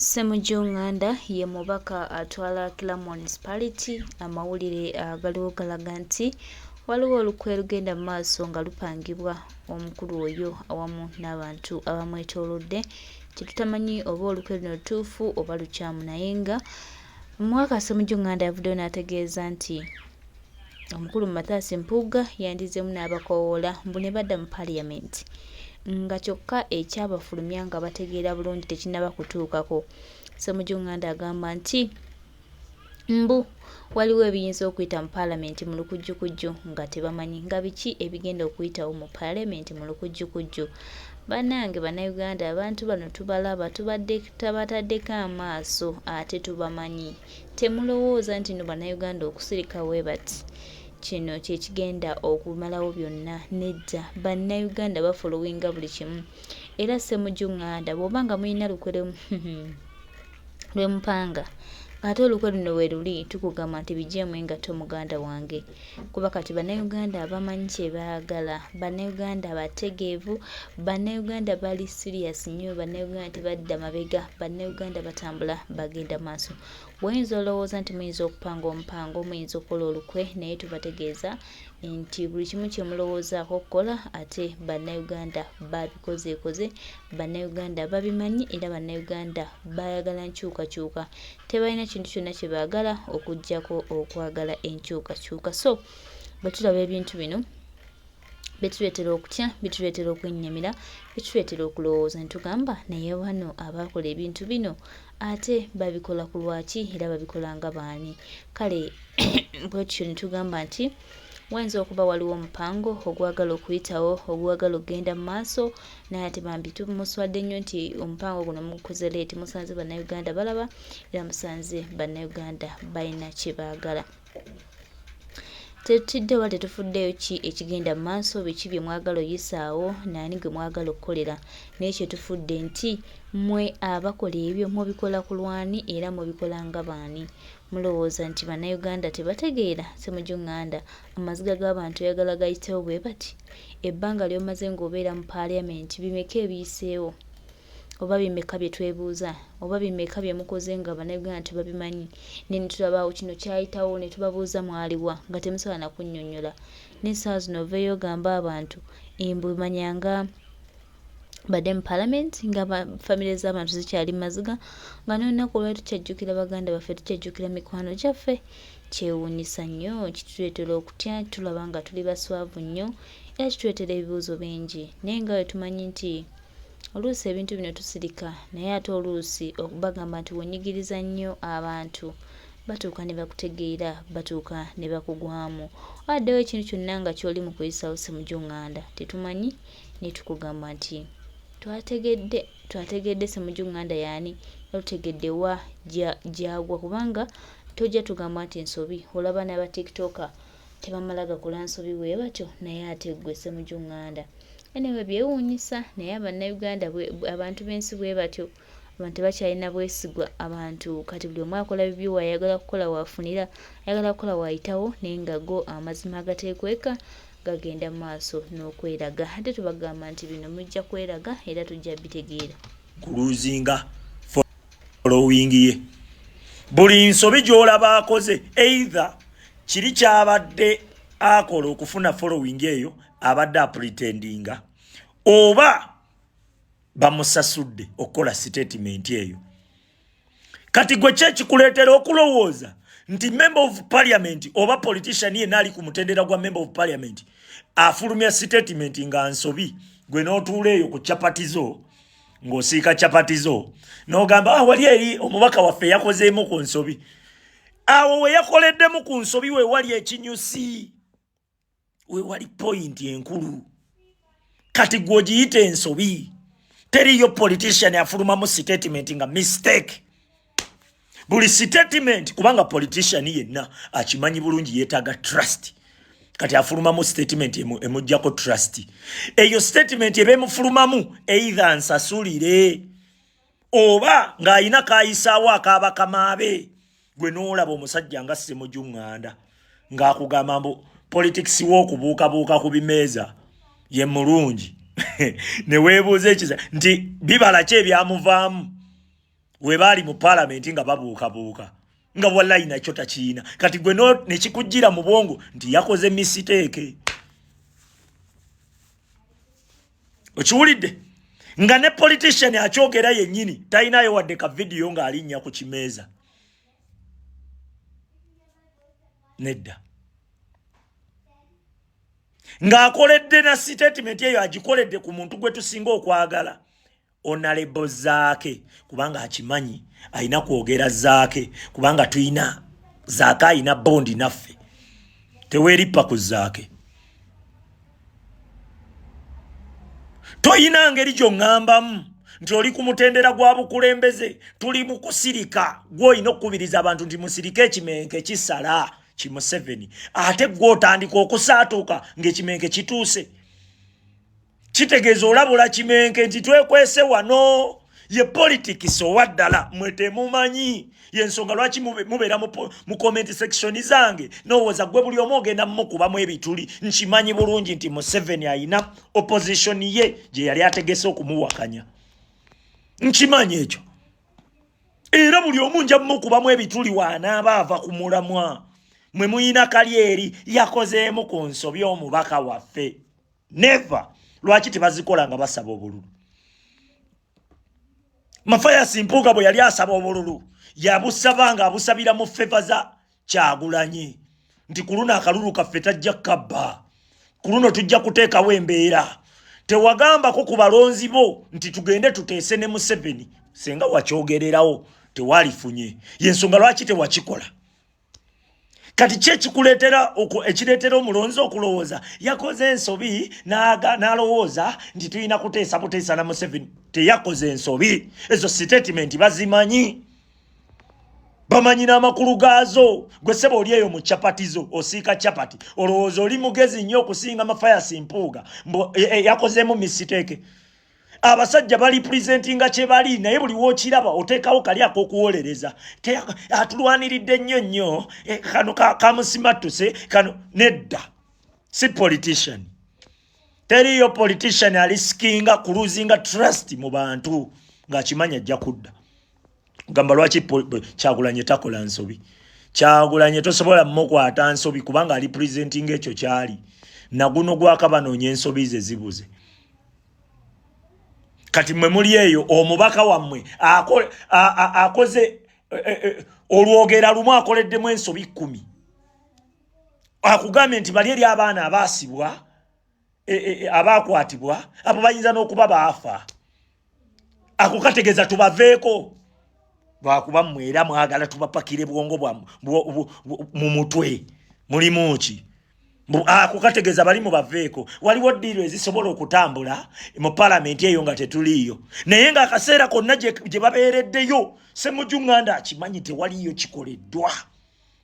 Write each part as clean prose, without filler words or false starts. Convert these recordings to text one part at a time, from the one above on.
Ssemujju ye mubaka atwala kila municipality amawulire galiwo galaga nti waliwo olukwe lugenda mu maaso nga lupangibwa omukulu oyo awamu n'abantu abamwetoolodde tetutamanyi oba olukwe luno lutuufu oba lukyamu naye nga omubaka Ssemujju yavuddeyo n'ategeeza nti omukulu Mathias Mpuuga yandizeemu n'abakoowoola mbu ne badda mu parliament nga kyokka ekyabafulumya nga bategeera bulungi tekinnaba kutuukako. Ssemujju agamba nti mbu waliwo ebiyinza okuyita mu paalamenti mu lukujjukujju nga tebamanyi nga biki ebigenda okuyitawo mu paalamenti mu lukujjukujju. Bannange Bannayuganda, abantu bano tubalaba tubadde tabataddeko amaaso ate tubamanyi. Temulowooza nti no Bannayuganda okusirika bwe bati kino kye kigenda okumalawo byonna. Nedda, Bannayuganda bafolowinga buli kimu. Era Ssemujju bw'oba nga mulina lukwe lwe mupanga ate olukwe luno we luli tukugamba nti bijeemu engatto muganda wange, kuba kati Bannayuganda abamanyi kye baagala, Bannayuganda bategeevu, Bannayuganda bali serious nnyo, Bannayuganda tebadda mabega, Bannayuganda batambula bagenda maaso. Bw'oyinza olowooza nti muyinza okupanga omupango, muyinza okukola olukwe, naye tubategeeza nti buli kimu kye mulowoozaako okukola ate Bannayuganda babikozeekoze, Bannayuganda babimanyi era Bannayuganda baayagala nkyukakyuka. Tebalina kintu kyonna kye baagala okuggyako okwagala enkyukakyuka. So bwe tulaba ebintu bino bituleetera okutya, bituleetera okwennyamira, bituleetera okulowooza ne tugamba naye wano abaakola ebintu bino ate babikola ku lwaki era babikola nga baani? Kale bwe tutyo ne tugamba nti wayinza okuba waliwo omupango ogwagala okuyitawo, ogwagala okgenda mu maaso, naye ate bambi tumuswadde nnyo nti omupango guno mugukoze leeti, musanze Bannayuganda balaba era musanze Bannayuganda balina kye baagala. Tetudde wa tetufuddeyo ki ekigenda mu maaso, biki bye mwagala oyisaawo, naani gwe mwagala okukolera, naye kye tufudde nti mmwe abakola ebyo mubikola ku lwani era mubikola nga baani? Mulowooza nti Bannayuganda tebategeera? Ssemujju amaziga g'abantu oyagala gayitewo bwe bati? Ebbanga ly'omaze ng'obeera mu paalamenti bimeka ebiyiseewo? Oba bimeka bye twebuuza? Oba bimeka bye mukoze nga Bannayuganda tebabimanyi? Ne tulabaawo kino kyayitawo ne tubabuuza mwaliwa nga temusobola na kunnyonnyola. N'essaawa zino oveeyo ogamba abantu mbu manyanga badde mu paalamenti nga famire z'abantu zikyali maziga, nga n'olunaku olwali tukyajjukira baganda baffe, tukyajjukira mikwano gyaffe. Kyewuunyisa nnyo, kituleetera okutya, tulaba nga tuli baswavu nnyo era kituleetera ebibuuzo bingi. Naye nga bwe tumanyi nti oluusi ebintu bino tusirika, naye ate oluusi okubagamba nti wenyigiriza nnyo abantu batuuka ne bakutegeera, batuuka ne bakugwamu. Waddewo ekintu kyonna nga ky'oli mu kuyisaawo Ssemujju tetumanyi, ne tukugamba nti twategedde Ssemujju yaani tutegedde wa gyagwa, kubanga tojja tugamba nti ensobi. Olaba n'aba TikToker tebamala gakola nsobi bwe batyo, naye ate ggwe Ssemujju anyway byewuunyisa, naye Bannayuganda abantu b'ensi bwe batyo, abantu tebakyalina bwesigwa. Abantu kati buli omu akola bibyo ayagala kukola waafunira, ayagala kukola waayitawo, naye nga go amazima agateekweka gagenda mu maaso n'okweraga. Ate tubagamba nti bino mujja kweraga era tujja bitegeera. Kuluzinga following ye buli nsobi gy'olaba akoze, either kiri kyabadde akola okufuna following eyo abadde apretendinga, oba bamusasudde okukola statement eyo. Kati gwe kikuleetera okulowooza nti member of parliament oba politician yenna ali ku mutendera gwa member of parliament afulumya statement nga nsobi, gwe n'otuula eyo ku chapatizo ng'osiika chapatizo n'ogamba wali eri omubaka waffe yakozeemu ku nsobi. Awo we yakoleddemu ku nsobi we wali ekinyusi, we wali point enkulu. Kati gw'ogiyite ensobi, teriyo politician afulumamu statement nga mistake. Buli statement, kubanga politician yenna akimanyi bulungi yeetaaga trust, kati afulumamu statement emujjako trust. Eyo statement ebe mufulumamu either nsasulire oba ng'ayina kaayisaawo akaaba kamaabe. Gwe n'olaba omusajja nga Ssemujju ng'akugamba mbu politics w'okubuukabuuka ku bimeeza ye mulungi ne weebuuza ekiza nti bibala ki ebyamuvaamu we bali mu parliament nga babuuka nga wallahi nakyo takiina kati gwe no nekikujjira mu bwongo nti yakoze mistake. Okiwulidde nga ne politician akyogera yennyini talinayo wadde ka video nga alinnya ku kimeeza. Nedda ng'akoledde na statement eyo agikoledde ku muntu gwe tusinga okwagala onalebo zaake kubanga akimanyi alina kwogera zaake kubanga tuyina zaake alina bondi naffe teweeripa ku zaake. Toyina ngeri gy'oŋŋambamu nti oli ku mutendera gwa bukulembeze tuli mu kusirika gw'olina okukubiriza abantu nti musirike ekimenke kisala kimu 7 ate gw'otandika okusaatuuka ng'ekimenke kituuse. Kitegeeza olabula kimenke nti twekwese wano ye politics owaddala mwe temumanyi yensonga lwaki mubeera mu comment section zange n'owooza gwe buli omu ogenda mukubamu ebituli nkimanyi bulungi nti Museveni ayina opposition ye gye yali ategese okumuwakanya. Nkimanyi ekyo era buli omu nja mukubamu ebituli waanaaba ava ku mulamwa mwe muyina kalyeri yakozeemu ku nsobi omubaka waffe. Never. Lwaki tebazikola nga basaba obululu? Mafaya Simpuuga bwe yali asaba obululu yabusaba nga abusabira mu favor za Kyagulanyi nti ku luno akalulu kaffe tajja kabba, ku luno tujja kuteekawo embeera. Tewagambako ku balonzi bo nti tugende tuteese ne Museveni senga wakyogererawo tewalifunye. Yensonga lwaki tewakikola? Kati kye kikuleetera ekireetera omulonzi okulowooza yakoze ensobi n'alowooza nti tulina kuteesa na Museveni. Teyakoze ensobi, ezo statement bazimanyi, bamanyi n'amakulu gaazo. Gwe sebo oli eyo mu chapatizo osiika chapati olowooza oli mugezi nnyo okusinga Mafaya Simpuuga yakozeemu mistake. Abasajja bali presentinga kye bali naye buli wookiraba oteekawo kali ak'okuwolereza atulwaniridde nnyo kano kamusimatuse kano. Nedda, si politician. Teriyo politician alisikinga kuluzinga trust mu bantu ng'akimanya ajja kudda. Gamba lwaki Kyagulanyi takola nsobi? Kyagulanyi tosobola mukwata nsobi kubanga ali presenting ekyo kyali naguno gwakabanoonya ensobi ze zibuze. Kati mwe muli eyo omubaka wammwe akoze olwogera lumu akoleddemu ensobi 10 akugambye nti bali eri abaana abaasibwa abakwatibwa abo bayinza n'okuba baafa. Akukategeeza tubaveeko lwakuba mmwe era mwagala tubapakire bwongo mu mutwe mulimu ki? Akukategeeza bali mu baveeko. Waliwo ddiiro ezisobola okutambula mu parliament eyo nga tetuliyo naye nga akaseera konna gye babeereddeyo Ssemujjuŋŋanda akimanyi tewaliyo kikoleddwa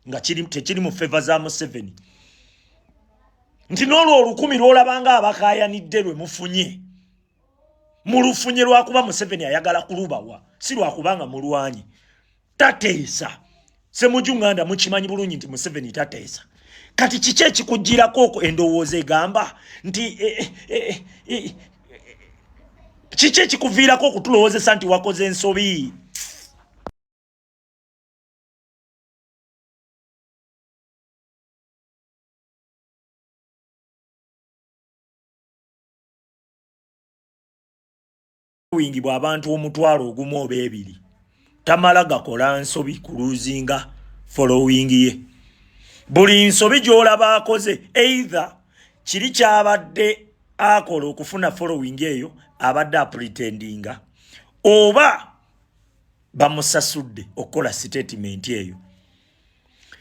nga tekiri mu favor za Museveni. Nti n'olwo olukumi lw'olabanga abakaayanidde lwe mufunye mulufunye lwakuba Museveni ayagala kulubawa si lwakubanga mulwanyi. Tateesa. Ssemujjuŋŋanda mukimanyi bulungi nti Museveni tateesa. Kati kiki ekikugirako endowooza egamba nti kiki ekikuviirako okutulowoozesa nti wakoze ensobi? Wingibwa abantu omutwalo ogumu oba ebiri tamala gakola nsobi kuluzinga following ye. Buli nsobi gy'olaba akoze either kiri kyabadde akola okufuna following eyo abadde apretendinga oba bamusasudde okukola statement eyo.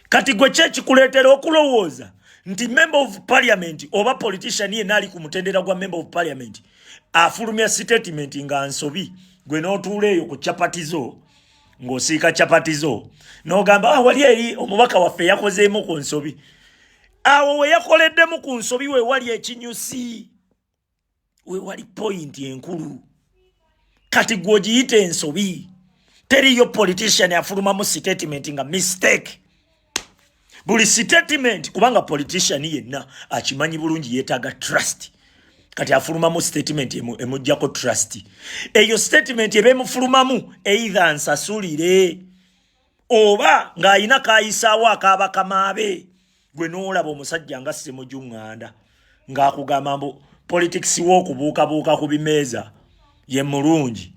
Kati gwe kyekikuleetera okulowooza nti member of parliament oba politician yenna ali ku mutendera gwa member of parliament afulumya statement nga nsobi, gwe n'otuula eyo ku chapatizo ng'osiika chapatizo n'ogamba wali eri omubaka waffe yakozeemu ku nsobi. Awo we yakoleddemu ku nsobi we wali ekinyusi, we wali point enkulu. Kati gwe ogiyita ensobi. Teriyo politician afulumamu statement nga mistake. Buli statement kubanga politician yenna akimanyi bulungi yeetaaga trust. kati afulumamu statement emujjako trust eyo statement ebemufulumamu either nsasulire oba ng'ayina kayisaawo akaaba kamaabe gwe noolaba omusajja nga Ssemujjuŋŋanda ng'akugamba mbu politics w'okubuukabuuka ku bimeeza ye mulungi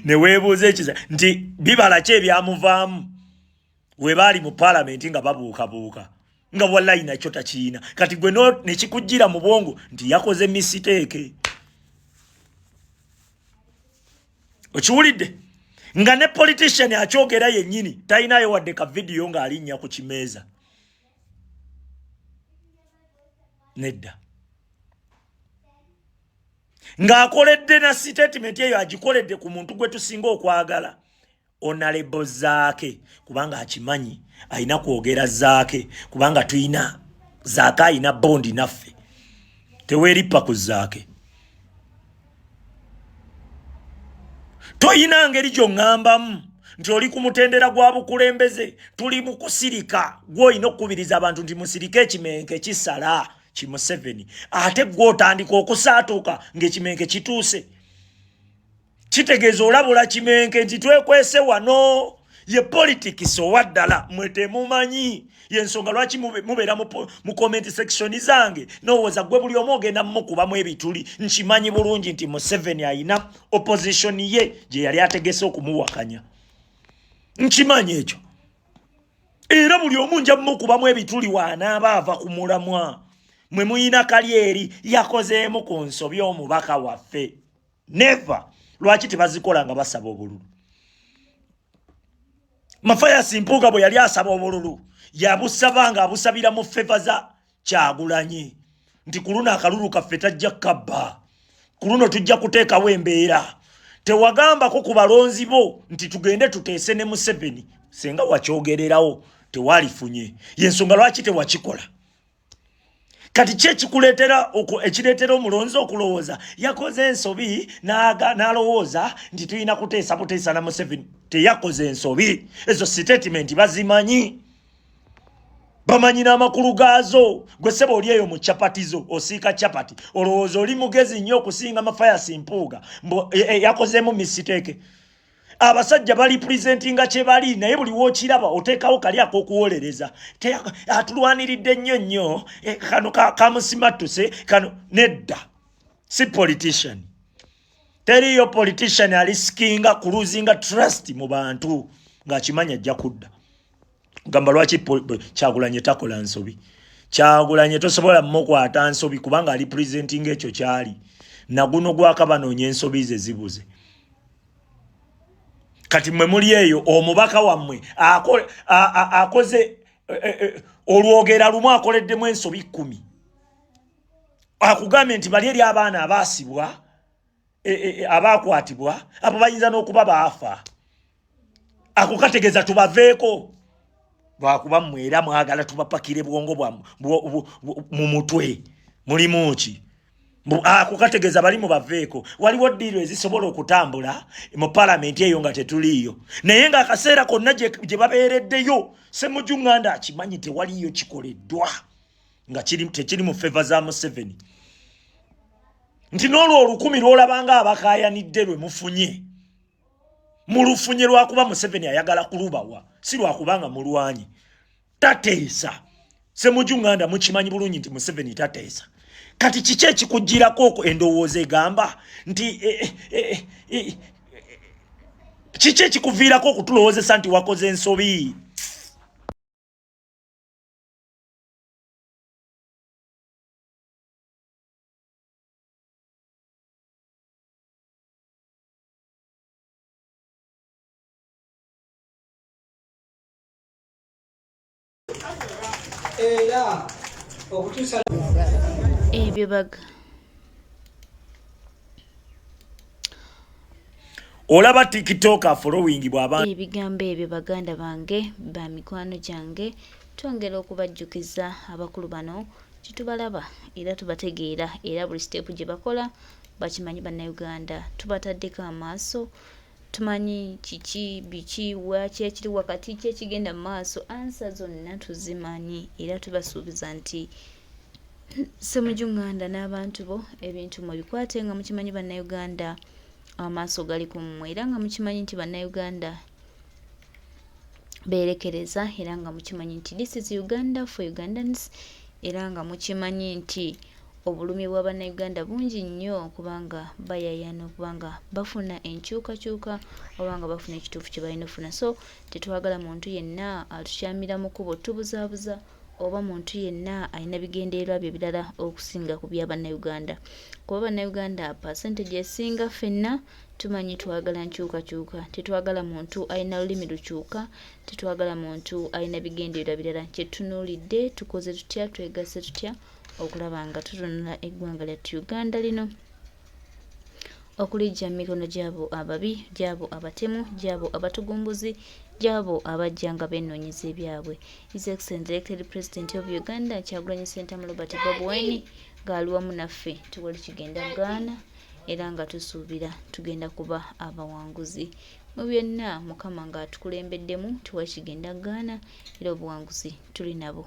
ne weebuuza ekiza nti bibala ki ebyamuvaamu we baali mu paalamenti nga babuukabuuka nga wallahi nakyo takiina kati gwe ne kikujjira mu bwongo nti yakoze mistake. Okiwulidde nga ne politician akyogera yennyini talinayo wadde ka video ng'alinnya ku kimeeza nedda ng'akoledde na statement eyo agikoledde ku muntu gwe tusinga okwagala honorable Zaake kubanga akimanyi ayina kwogera Zaake kubanga tuyina Zaake ayina bondi naffe teweeripa ku Zaake toyina ngeri gy'oŋŋambamu nti oli ku mutendera gwa bukulembeze tuli mu kusirika gw'olina okukubiriza abantu nti musirike ekimenke kisala ki Museveni ate gw'otandika okusaatuuka ng'ekimenke kituuse kitegeeza olabula kimenke nti twekwese wano ye politics owaddala mwe temumanyi yensonga lwaki mubeera mu comment section zange nowooza gwe buli omu ogenda mukubamu ebituli nkimanyi bulungi nti Museveni ayina opposition ye gye yali ategese okumuwakanya nkimanyi ekyo era buli omu nja mukubamu ebituli wanaaba ava ku mulamwa mwe muyina kalyeri yakozeemu ku nsobi omubaka waffe never lwaki tebazikola nga basaba obululu Mafaya Simpuuga bwe yali asaba obululu yabusaba nga abusabira mu favor za Kyagulanyi nti kuluna akalulu kaffe tajja kabba kuluno tujja kuteekawo embeera tewagambako ku balonzi bo nti tugende tuteese ne Museveni senga wakyogererawo tewalifunye yensonga lwaki tewakikola kati kye kikuleetera ekireetera omulonzi okulowooza yakoze ensobi n'alowooza nti tulina kuteesa na Museveni teyakoze ensobi ezo statement bazimanyi bamanyi n'amakulu gaazo gwe seba oli eyo mu chapatizo osiika chapati olowooza oli mugezi nnyo okusinga Mafaya Simpuuga yakozeemu mistake abasajja bali presentinga kye bali naye buli wookiraba oteekawo kali ak'okuwolereza atulwaniridde nnyo kano kamusimatuuse kano nedda si politician teriyo politician alisikinga kuluzinga trust mu bantu ng'akimanya ajja kudda gamba lwaki Kyagulanyi takola nsobi Kyagulanyi tosobola mukwata nsobi kubanga ali presentinga ekyo kyali naguno gwakabanoonya ensobi ze zibuze kati mwe muli eyo omubaka wammwe akoze olwogera lumu akoleddemu ensobi 10 akugambye nti bali eri abaana abaasibwa abaakwatibwa abo bayinza n'okuba baafa akukategeeza tubaveeko lwakuba mmwe era mwagala tubapakire bwongo mu mutwe mulimu ki akukategeeza bali mu baveeko waliwo ddiiro ezisobola okutambula mu paalamenti eyo nga tetuliiyo naye ng'akaseera konna gye babeereddeyo Ssemujjuŋŋanda akimanyi tewaliyo kikoleddwa nga tekiri mu favor za Museveni nti n'olwo 10 lw'olabanga abakaayanidde lwe mufunye mulufunye lwakuba Museveni ayagala kulubawa si lwakubanga mulwanyi tateesa Ssemujjuŋŋanda mukimanyi bulungi nti Museveni tateesa kati kiki ekikujjirako endowooza egamba nti kiki ekikuviirako okutulowoozesa nti wakoze ensobi era okutuusa ebyo baga olaba TikTok following bw'abantu ebigambo ebyo baganda bange ba mikwano gyange twongera okubajjukiza abakulu bano kitubalaba era tubategeera era buli step gye bakola bakimanyi bannayuganda tubataddeko amaaso tumanyi kiki biki waki ekiri wakati kyekigenda mu maaso ansa zonna tuzimanyi era tubasuubiza nti Semujunganda n'abantu bo ebintu mu bikwate nga mukimanyi bannayuganda amaaso gali ku mmwe era nga mukimanyi nti bannayuganda beerekereza era nga mukimanyi nti this is Uganda for Ugandans era nga mukimanyi nti obulumi bwa bannayuganda bungi nnyo kubanga bayayana okubanga bafuna enkyukakyuka obanga bafuna ekituufu kye balina ofuna. So tetwagala muntu yenna atukyamira mu kubo tubuzaabuza oba muntu yenna alina bigendererwa bye birala okusinga ku bya bannayuganda. Kuba bannayuganda percentage esinga ffenna tumanyi twagala nkyukakyuka, tetwagala muntu alina lulimi lukyuka, tetwagala muntu alina bigendererwa birala. Kyetunuulidde tukoze tutya, twegasse tutya okulaba nga tutunula eggwanga lyattu Uganda lino okulijja mu mikono gy'abo ababi, gy'abo abatemu, gy'abo abatugumbuzi, gy'abo abajja nga bennoonyeza ebyabwe. His Excellency Elected President of Uganda Kyagulanyi Ssentamu Robert Bobi Wine ng'ali wamu naffe tuwali kigenda gaana era nga tusuubira tugenda kuba abawanguzi mu byonna Mukama ng'atukulembeddemu tuwali kigenda gaana era obuwanguzi tuli nabo.